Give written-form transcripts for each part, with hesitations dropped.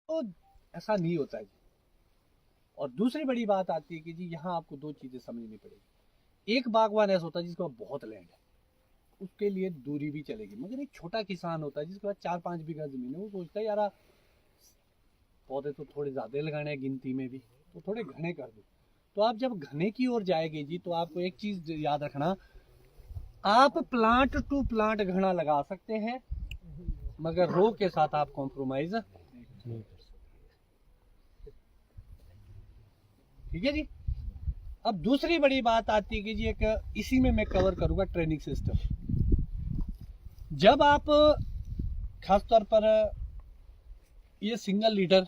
तो ऐसा नहीं होता है। और दूसरी बड़ी बात आती है कि जी यहाँ आपको दो चीजें समझनी पड़ेगी। एक बागवान ऐसा होता है जिसके पास बहुत लैंड है, उसके लिए दूरी भी चलेगी। मगर एक छोटा किसान होता है जिसके पास 4-5 बीघा जमीन है, वो सोचता है यार पौधे तो थोड़े ज्यादा लगाने हैं गिनती में भी, तो थोड़े घने कर दो। तो आप जब घने की ओर जाएंगे जी, तो आपको एक चीज याद रखना, आप प्लांट टू प्लांट घना लगा सकते हैं, मगर रो के साथ आप कॉम्प्रोमाइज नहीं कर सकते। ठीक है जी। अब दूसरी बड़ी बात आती है कि जी एक इसी में मैं कवर करूंगा ट्रेनिंग सिस्टम। जब आप खासतौर पर ये सिंगल लीडर,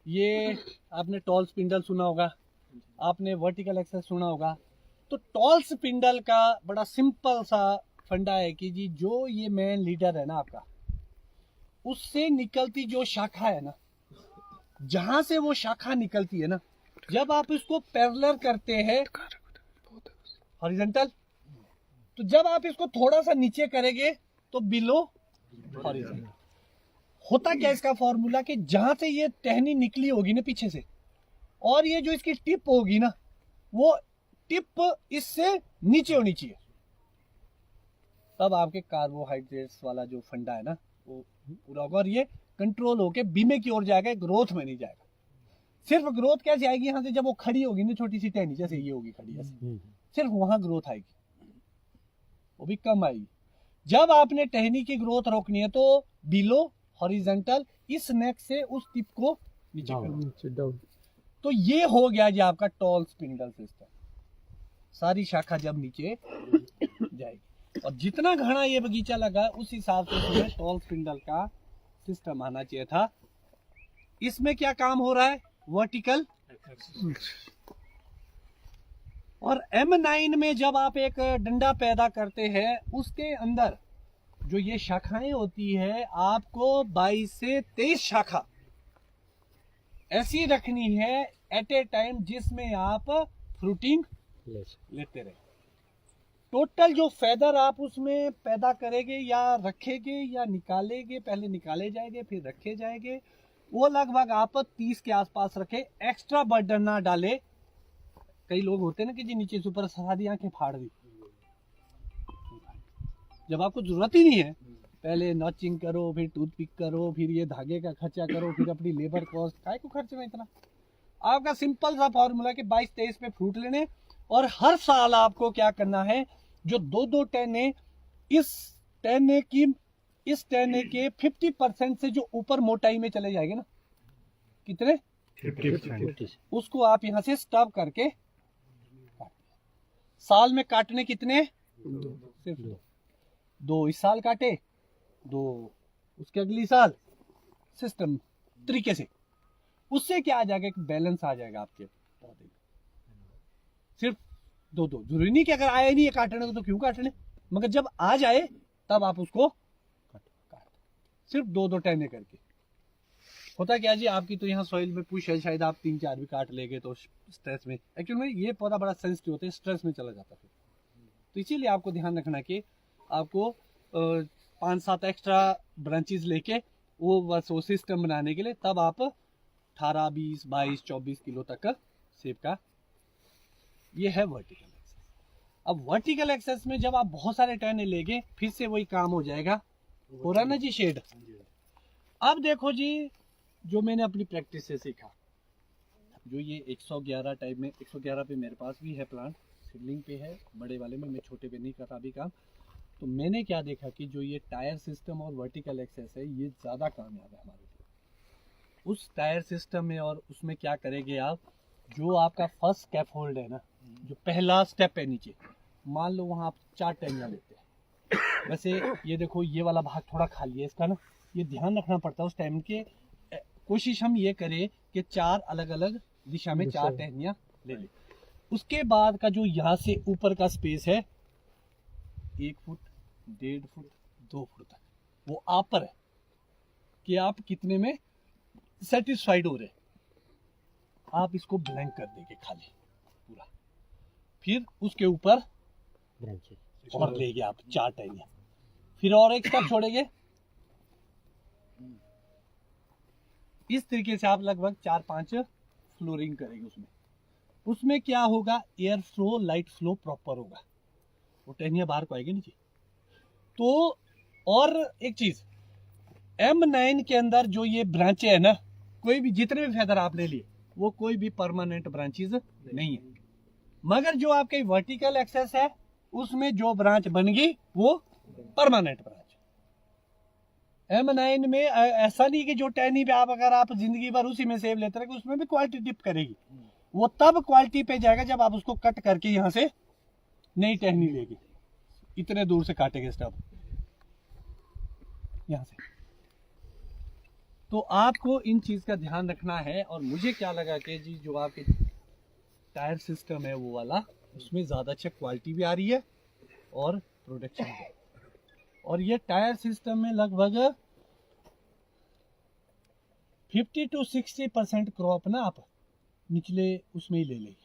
ये आपने टॉल स्पिंडल सुना होगा, आपने वर्टिकल एक्सेस सुना होगा। तो टॉल स्पिंडल का बड़ा सिंपल सा फंडा है कि जी जो ये मेन लीडर है ना आपका, उससे निकलती जो शाखा है ना, जहां से वो शाखा निकलती है ना, जब आप इसको पैरेलल करते हैं हॉरिजॉन्टल, तो जब आप इसको थोड़ा सा नीचे करेंगे तो बिलो हॉरिजॉन्टल होता। क्या इसका फॉर्मूला कि जहां से ये टहनी निकली होगी ना पीछे से, और ये जो इसकी टिप होगी ना, वो टिप इससे नीचे होनी चाहिए, तब आपके कार्बोहाइड्रेट्स वाला जो फंडा है ना वो पूरा होगा, और ये कंट्रोल होके बीमे की ओर जाएगा, ग्रोथ में नहीं जाएगा। सिर्फ ग्रोथ कैसे आएगी यहाँ से, जब वो खड़ी होगी ना छोटी सी टहनी, जैसे ये होगी खड़ी ऐसे, सिर्फ वहां ग्रोथ आएगी, वो भी कम आएगी। जब आपने टहनी की ग्रोथ रोकनी है तो बिलो हॉरिजॉन्टल, इस नेक से उस टिप को नीचे करना। तो ये हो गया जी आपका टॉल स्पिंडल सिस्टम। सारी शाखा जब नीचे जाएगी, और जितना घना ये बगीचा लगा उस हिसाब से इसमें टॉल स्पिंडल का सिस्टम आना चाहिए था। इसमें क्या काम हो रहा है, वर्टिकल। और M9 में जब आप एक डंडा पैदा करते हैं, उसके अंदर जो ये शाखाएं होती है, आपको 22 से 23 शाखा ऐसी रखनी है एट ए टाइम, जिसमें आप फ्रूटिंग लेते रहे। टोटल जो फेदर आप उसमें पैदा करेंगे या रखेंगे या निकालेंगे, पहले निकाले जाएंगे फिर रखे जाएंगे, वो लगभग आप 30 के आसपास रखे। एक्स्ट्रा बर्डन ना डाले। कई लोग होते हैं ना कि जी नीचे से ऊपर सारी आंखें फाड़ दी, जब आपको जरूरत ही नहीं है। पहले नॉचिंग करो, फिर टूथपिक करो, फिर ये धागे का खर्चा करो, फिर अपनी लेबर कॉस्ट, काय को खर्च में इतना। आपका सिंपल सा फॉर्मूला कि 22-23 पे फ्रूट लेने, और हर साल आपको क्या करना है, जो 2-2 टहने इस टहने के 50% से जो ऊपर मोटाई में चले जाएंगे ना, कितने 50, उसको आप यहां से स्टॉप करके साल में काटने कितने, सिर्फ 2 इस साल काटे, 2 उसके अगली साल, सिस्टम तरीके से। उससे क्या आ जाएगा, एक बैलेंस आ जाएगा आपके पौधे में। सिर्फ 2-2 जरूरी नहीं कि अगर आया नहीं है काटने को तो क्यों काटने, मगर जब आ जाए तब आप उसको काट, सिर्फ 2-2 टहने करके। होता क्या जी, आपकी तो यहाँ सॉइल में पुश है, शायद आप 3-4 भी काट लेंगे तो स्ट्रेस में, एक्चुअली में ये पौधा बड़ा सेंसिटिव होता है, स्ट्रेस में चला जाता है। तो इसीलिए आपको ध्यान रखना कि आपको 5-7 एक्स्ट्रा ब्रांचेस लेके वो बस वो सिस्टम बनाने के लिए, तब आप 18, 20, 22, 24 किलो तक का सेब का, ये है वर्टिकल एक्सेस। अब वर्टिकल एक्सेस में जब आप बहुत सारे टहने लेंगे, फिर से वही काम हो जाएगा, हो रहा ना जी शेड। अब देखो जी, जो मैंने अपनी प्रैक्टिस से सीखा, जो ये 111 टाइप में, 111 पे मेरे पास भी है प्लांट, सीडलिंग पे है, बड़े वाले में मैं छोटे पे नहीं करता अभी काम। तो मैंने क्या देखा कि जो ये टायर सिस्टम और वर्टिकल एक्सेस है, ये ज़्यादा कामयाब है हमारे लिए। उस टायर सिस्टम में और उसमें क्या करेंगे आप, जो आपका फर्स्ट स्कैफोल्ड है ना, जो पहला स्टेप है नीचे, मान लो वहाँ आप 4 टहनियाँ लेते हैं। वैसे ये देखो, ये वाला भाग थोड़ा खाली है इसका ना, ये ध्यान रखना पड़ता है उस टाइम के। कोशिश हम ये करें कि 4 अलग अलग दिशा में 4 टहनियाँ ले लें। उसके बाद का जो यहाँ से ऊपर का स्पेस है, 1 फुट, 1.5 फुट, 2 फुट तक, वो आप पर है कि आप कितने में सेटिस्फाइड हो रहे। आप इसको ब्लैंक कर देंगे खाली पूरा, फिर उसके ऊपर और लेंगे आप 4 टहनियाँ, फिर और एक स्टेप छोड़ेंगे, इस तरीके से आप लगभग 4-5 फ्लोरिंग करेंगे। उसमें क्या होगा, air flow light flow proper होगा, वो टहनियाँ बाहर को आएगी नीचे। तो और एक चीज, M9 के अंदर जो ये ब्रांचें है ना, कोई भी जितने भी फेदर आप ले लिए वो कोई भी परमानेंट ब्रांचेज नहीं है, मगर जो आपके वर्टिकल एक्सेस है उसमें जो ब्रांच बन गई वो परमानेंट ब्रांच। M9 में ऐसा नहीं कि जो टहनी पे अगर आप जिंदगी भर उसी में सेव लेते रहे, उसमें भी क्वालिटी डिप करेगी। वो तब क्वालिटी पे जाएगा जब आप उसको कट करके यहाँ से नई टहनी लेगी, इतने दूर से काटेंगे स्टब यहाँ से। तो आपको इन चीज का ध्यान रखना है। और मुझे क्या लगा कि जी जो आपके टायर सिस्टम है वो वाला, उसमें ज्यादा अच्छा क्वालिटी भी आ रही है और प्रोडक्शन भी। और ये टायर सिस्टम में लगभग 50 to 60% क्रॉप ना आप निचले उसमें ही ले लेगी,